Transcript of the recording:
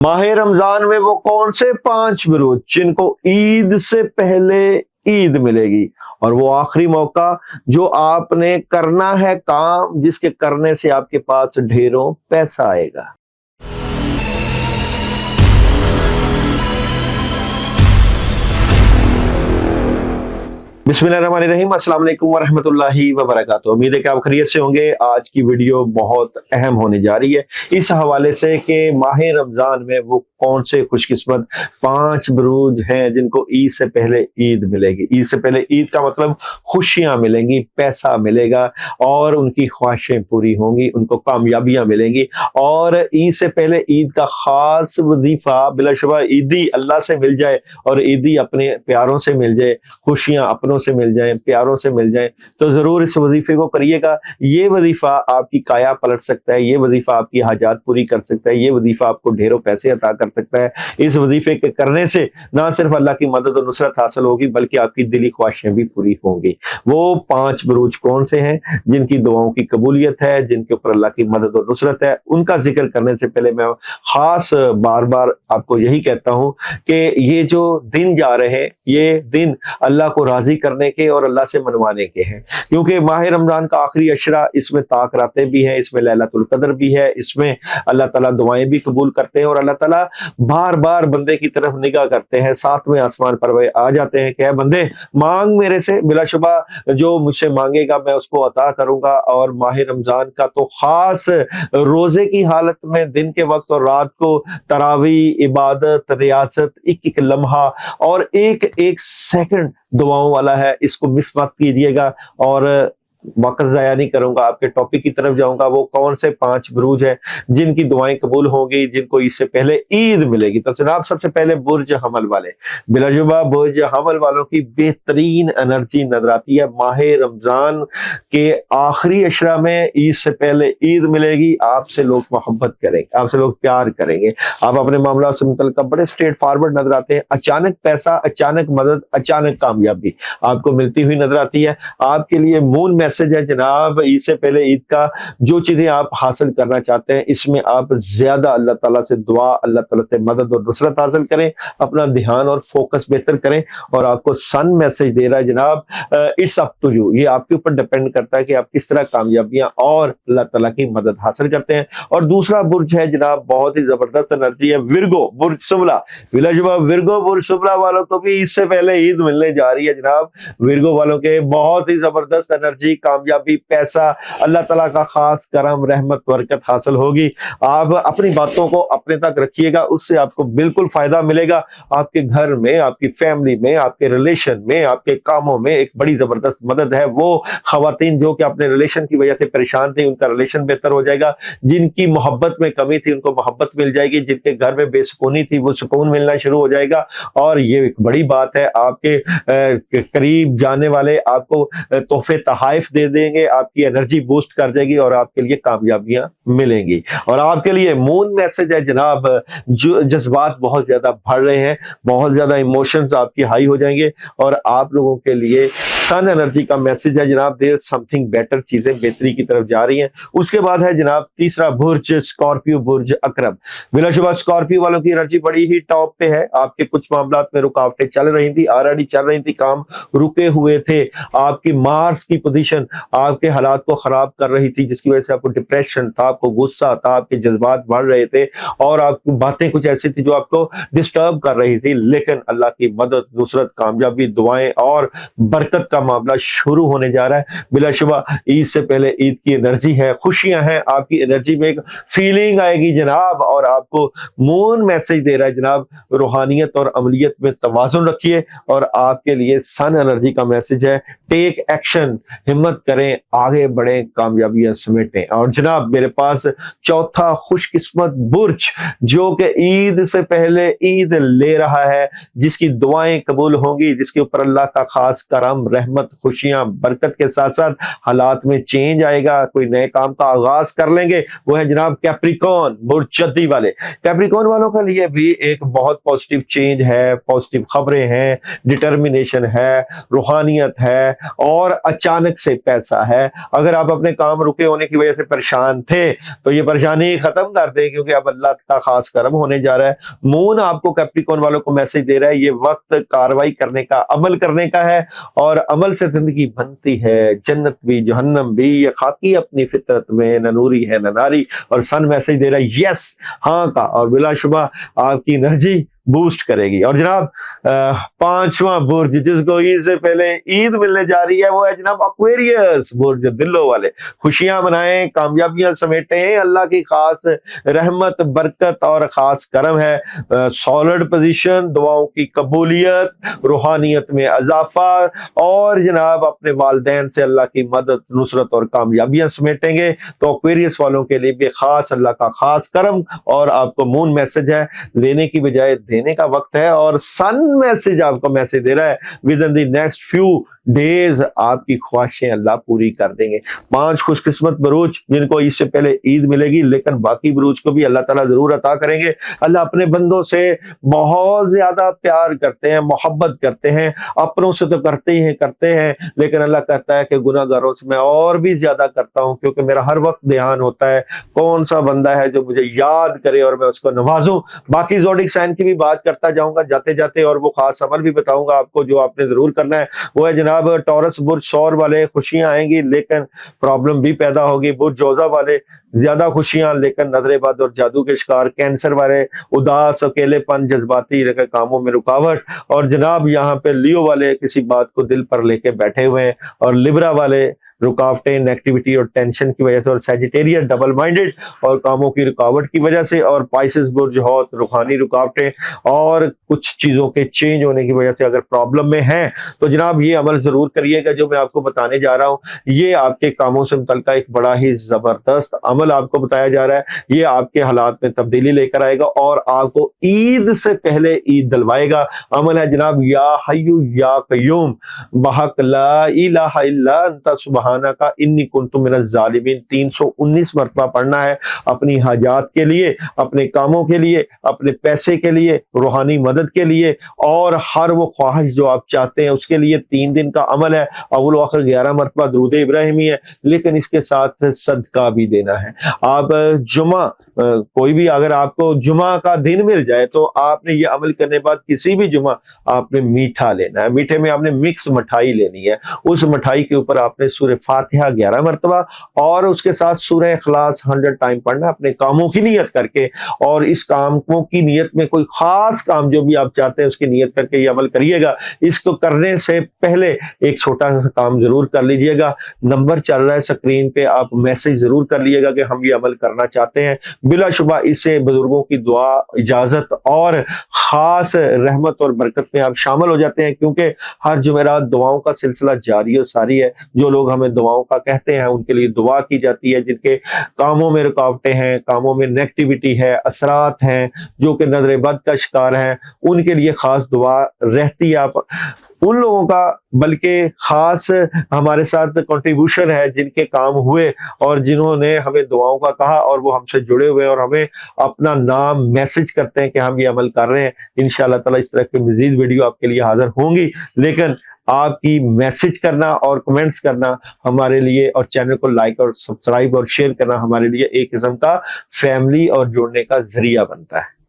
माह रमजान में वो कौन से 5 बुरूज जिनको ईद से पहले ईद मिलेगी, और वो आखिरी मौका जो आपने करना है काम जिसके करने से आपके पास ढेरों पैसा आएगा। बिस्मिल्लाहिर्रहमानिर्रहीम, अस्सलाम वालेकुम वरहमतुल्लाहि वबरकातुहू। उम्मीद है कि आप खैरियत से होंगे। आज की वीडियो बहुत अहम होने जा रही है इस हवाले से कि माह रमजान में वो कौन से खुशकिस्मत 5 बुरूज हैं जिनको ईद से पहले ईद मिलेगी। ईद से पहले ईद का मतलब खुशियां मिलेंगी, पैसा मिलेगा और उनकी ख्वाहिशें पूरी होंगी, उनको कामयाबियां मिलेंगी। और ईद से पहले ईद का खास वजीफा बिलाशुबा ईदी अल्लाह से मिल जाए और ईदी अपने प्यारों से मिल जाए, खुशियां अपनों से मिल जाएं, प्यारों से मिल जाएं, तो जरूर इस वजीफे को करिएगा। ये वजीफा आपकी काया पलट सकता है, ये वजीफा आपकी हाजात पूरी कर सकता है, ये वजीफा आपको ढेरों पैसे अता कर सकता है। इस वजीफे के करने से ना सिर्फ अल्लाह की मदद और नुसरत हासिल होगी बल्कि आपकी दिली ख्वाहिशें भी पूरी होंगी। वो 5 बुरूज कौन से हैं जिनकी दुआओं की कबूलियत है, जिनके ऊपर अल्लाह की मदद और नुसरत है, उनका जिक्र करने से पहले मैं खास बार बार आपको यही कहता हूं कि ये जो दिन जा रहे हैं ये दिन अल्लाह को राजी करने के और अल्लाह से मनवाने के हैं, क्योंकि माह रमजान का आखिरी अशरा, इसमें ताक रातें भी हैं, इसमें लैलतुल कदर भी है, इसमें अल्लाह ताला दुआएं भी कबूल करते हैं और अल्लाह ताला बार बार बंदे की तरफ निगाह करते हैं। 7वें आसमान पर वे आ जाते हैं कि ऐ बंदे मांग मेरे से, बिलाशुबा जो मुझसे मांगेगा मैं उसको अता करूंगा। और माह रमजान का तो खास रोजे की हालत में दिन के वक्त और रात को तरावी, इबादत, रियासत, एक एक लम्हा और एक एक सेकंड दुआओं वाला है। इसको मिस मत कीजिएगा और वक्त ज़ाया नहीं करूंगा, आपके टॉपिक की तरफ जाऊंगा। वो कौन से 5 बुरूज हैं जिनकी दुआएं कबूल होंगी, जिनको इससे पहले ईद मिलेगी। तो जनाब सबसे पहले बुर्ज हमल वाले, बिलाजुबा बुर्ज हमल वालों की बेहतरीन एनर्जी नजर आती है। माह रमजान के आखिरी अशरा में ईद से पहले ईद मिलेगी। आपसे लोग मोहब्बत करेंगे, आपसे लोग प्यार करेंगे, आप अपने मामला से मुतल्लिक़ बड़े स्ट्रेट फॉरवर्ड नजर आते हैं। अचानक पैसा, अचानक मदद, अचानक कामयाबी आपको मिलती हुई नजर आती है। आपके लिए मून मैसेज है जनाब, ईद से पहले ईद का जो चीजें आप हासिल करना चाहते हैं इसमें आप ज्यादा अल्लाह ताला से दुआ, अल्लाह ताला से मदद और नुसरत हासिल करें, अपना ध्यान और फोकस बेहतर करें। और आपको सन मैसेज दे रहा है जनाब, इट्स अप टू यू, ये आपके ऊपर डिपेंड करता है कि आप किस तरह कामयाबियां और अल्लाह ताला की मदद हासिल करते हैं। और दूसरा बुर्ज है जनाब, बहुत ही जबरदस्त एनर्जी है, विर्गो बुर्ज सुबला। विर्गो बुर्ज सुबला वालों को भी इससे पहले ईद मिलने जा रही है जनाब। विर्गो वालों के बहुत ही जबरदस्त एनर्जी, कामयाबी, पैसा, अल्लाह ताला का खास करम, रहमत, बरकत हासिल होगी। आप अपनी बातों को अपने तक रखिएगा, उससे आपको बिल्कुल फायदा मिलेगा। आपके घर में, आपकी फैमिली में, आपके रिलेशन में, आपके कामों में एक बड़ी जबरदस्त मदद है। वो खवातीन जो कि अपने रिलेशन की वजह से परेशान थी, उनका रिलेशन बेहतर हो जाएगा। जिनकी मोहब्बत में कमी थी उनको मोहब्बत मिल जाएगी। जिनके घर में बेसुकूनी थी वो सुकून मिलना शुरू हो जाएगा। और ये एक बड़ी बात है, आपके करीब जाने वाले आपको तोहफे तहाइफ दे देंगे, आपकी एनर्जी बूस्ट कर देगी और आपके लिए कामयाबियां मिलेंगी। और आपके लिए मून मैसेज है जनाब, जो जज्बात बहुत ज्यादा बढ़ रहे हैं, बहुत ज्यादा इमोशंस आपकी हाई हो जाएंगे। और आप लोगों के लिए सन एनर्जी का मैसेज है जनाब, देयर समथिंग बेटर, चीजें बेहतरी की तरफ जा रही हैं। उसके बाद है जनाब तीसरा बुर्ज स्कॉर्पियो बुर्ज अकरब। बिलाशुबा स्कॉर्पियो वालों की एनर्जी बड़ी ही टॉप पे है। आपके कुछ मामलात में रुकावटें चल रही थी, ऑलरेडी चल रही थी, काम रुके हुए थे। आपकी मार्स की पोजीशन आपके हालात को खराब कर रही थी, जिसकी वजह से आपको डिप्रेशन था, आपको गुस्सा था, आपके जज्बात बढ़ रहे थे और आपकी बातें कुछ ऐसी थी जो आपको डिस्टर्ब कर रही थी। लेकिन अल्लाह की मदद, नुसरत, कामयाबी, दुआएं और बरकत का मामला शुरू होने जा रहा है। बिलाशुबा ईद से पहले ईद की एनर्जी है, खुशियां हैं, आपकी एनर्जी में एक फीलिंग आएगी जनाब। और आपको मून मैसेज दे रहा है जनाब, रूहानियत और अमलियत में तवाज़ुन रखिए। और आपके लिए सन एनर्जी का मैसेज है, टेक एक्शन, हिम्मत करें, आगे बढ़ें, कामयाबियां समेटें। और जनाब मेरे पास चौथा खुशकिस्मत बुर्ज जो कि ईद से पहले ईद ले रहा है, जिसकी दुआएं कबूल होंगी, जिसके ऊपर अल्लाह का खास करम, रहमत رحمت، خوشیاں، برکت کے ساتھ ساتھ حالات میں چینج آئے گا، کوئی نئے کام کا آغاز کر لیں گے۔ وہ ہے جناب کیپریکون، برج جدی والے۔ کیپریکون والوں کے لیے بھی ایک بہت پازیٹیو چینج ہے، پازیٹیو خبریں ہیں، ڈٹرمینیشن ہے، روحانیت ہے اور اچانک سے پیسہ ہے۔ اگر آپ اپنے کام رکے ہونے کی وجہ سے پریشان تھے تو یہ پریشانی ختم کر دیں، کیونکہ اب اللہ کا خاص کرم ہونے جا رہا ہے۔ مون آپ کو کیپریکون والوں کو میسج دے رہا ہے، یہ وقت کاروائی کرنے کا، عمل کرنے کا ہے، اور عمل سے زندگی بنتی ہے، جنت بھی جہنم بھی، یہ خاکی اپنی فطرت میں نہ نوری ہے نہ ناری۔ اور سن میسج دے رہا ہے یس، ہاں کا، اور بلا شبہ آپ کی انرجی بوسٹ کرے گی۔ اور جناب پانچواں برج جس کو عید سے پہلے عید ملنے جا رہی ہے وہ ہے جناب ایکویریس، برج دلوں والے۔ خوشیاں منائیں، کامیابیاں سمیٹیں، اللہ کی خاص رحمت، برکت اور خاص کرم ہے۔ سالڈ پوزیشن، دعاؤں کی قبولیت، روحانیت میں اضافہ، اور جناب اپنے والدین سے اللہ کی مدد، نصرت اور کامیابیاں سمیٹیں گے۔ تو ایکویریس والوں کے لیے بھی خاص اللہ کا خاص کرم، اور آپ کو مون میسج ہے لینے کی بجائے دینے کا وقت ہے، اور سن میسج آپ کو میسج دے رہا ہے within the next few days آپ کی خواہشیں اللہ پوری کر دیں گے۔ 5 خوش قسمت بروج جن کو اس سے پہلے عید ملے گی، لیکن باقی بروج کو بھی اللہ تعالیٰ ضرور عطا کریں گے۔ اللہ اپنے بندوں سے بہت زیادہ پیار کرتے ہیں، محبت کرتے ہیں، اپنوں سے تو کرتے ہیں، لیکن اللہ کہتا ہے کہ گناہ گاروں سے میں اور بھی زیادہ کرتا ہوں، کیونکہ میرا ہر وقت دھیان ہوتا ہے کون سا بندہ ہے جو مجھے یاد کرے اور میں اس کو نوازوں۔ باقی زوڈک سائن کی بھی بات کرتا جاؤں گا جاتے جاتے، اور وہ خاص عمل بھی بتاؤں گا آپ کو جو آپ نے ضرور کرنا ہے۔ وہ ہے جناب ٹورس برج سور والے، خوشیاں آئیں گی لیکن پرابلم بھی پیدا ہوگی۔ برج جوزہ والے زیادہ خوشیاں لیکن نظر بد اور جادو کے شکار۔ کینسر والے اداس، اکیلے پن، جذباتی کاموں میں رکاوٹ، اور جناب یہاں پہ لیو والے کسی بات کو دل پر لے کے بیٹھے ہوئے ہیں، اور لبرا والے رکاوٹیں، نیگیٹیوٹی اور ٹینشن کی وجہ سے، اور سیجیٹیرین ڈبل مائنڈڈ اور کاموں کی رکاوٹ کی وجہ سے، اور پائسس برج ہوت روحانی رکاوٹیں اور کچھ چیزوں کے چینج ہونے کی وجہ سے اگر پرابلم میں ہیں تو جناب یہ عمل ضرور کریے گا جو میں آپ کو بتانے جا رہا ہوں۔ یہ آپ کے کاموں سے متعلقہ ایک بڑا ہی زبردست عمل آپ کو بتایا جا رہا ہے، یہ آپ کے حالات میں تبدیلی لے کر آئے گا اور آپ کو عید سے پہلے عید دلوائے گا۔ عمل ہے جناب یا حیو یا قیوم بحق لا الہ الا انت سبحانک کا انی کنت من الظالمین 319 مرتبہ پڑھنا ہے، اپنی حاجات کے لیے، اپنے کاموں کے لیے، اپنے پیسے کے لیے، روحانی مدد کے لیے، اور ہر وہ خواہش جو آپ چاہتے ہیں اس کے لیے 3 دن کا عمل ہے۔ اول و آخر 11 مرتبہ درود ابراہیمی ہے، لیکن اس کے ساتھ صدقہ بھی دینا ہے۔ آپ جمعہ کوئی بھی اگر آپ کو جمعہ کا دن مل جائے تو آپ نے یہ عمل کرنے بعد کسی بھی جمعہ آپ نے میٹھا لینا ہے، میٹھے میں آپ نے مکس مٹھائی لینی ہے، اس مٹھائی کے اوپر آپ نے سورہ فاتحہ 11 مرتبہ اور اس کے ساتھ سورہ اخلاص 100 ٹائم پڑھنا اپنے کاموں کی نیت کر کے، اور اس کاموں کی نیت میں کوئی خاص کام جو بھی آپ چاہتے ہیں اس کی نیت کر کے یہ عمل کریے گا۔ اس کو کرنے سے پہلے ایک چھوٹا سا کام ضرور کر لیجئے گا، نمبر چل رہا ہے سکرین پہ، آپ میسج ضرور کر لیے گا کہ ہم یہ عمل کرنا چاہتے ہیں۔ بلا شبہ اس سے بزرگوں کی دعا، اجازت اور خاص رحمت اور برکت میں آپ شامل ہو جاتے ہیں، کیونکہ ہر جمعرات دعاؤں کا سلسلہ جاری و ساری ہے۔ جو لوگ ہمیں دعاؤں کا کہتے ہیں ان کے لیے دعا کی جاتی ہے، جن کے کاموں میں رکاوٹیں ہیں، کاموں میں نیگیٹیوٹی ہے، اثرات ہیں، جو کہ نظر بد کا شکار ہیں، ان کے لیے خاص دعا رہتی ہے۔ آپ ان لوگوں کا بلکہ خاص ہمارے ساتھ کنٹریبیوشن ہے جن کے کام ہوئے اور جنہوں نے ہمیں دعاؤں کا کہا اور وہ ہم سے جڑے ہوئے اور ہمیں اپنا نام میسج کرتے ہیں کہ ہم یہ عمل کر رہے ہیں۔ انشاءاللہ تعالی اس طرح کی مزید ویڈیو آپ کے لیے حاضر ہوں گی، لیکن آپ کی میسج کرنا اور کمنٹس کرنا ہمارے لیے، اور چینل کو لائک اور سبسکرائب اور شیئر کرنا ہمارے لیے ایک قسم کا فیملی اور جوڑنے کا ذریعہ بنتا ہے۔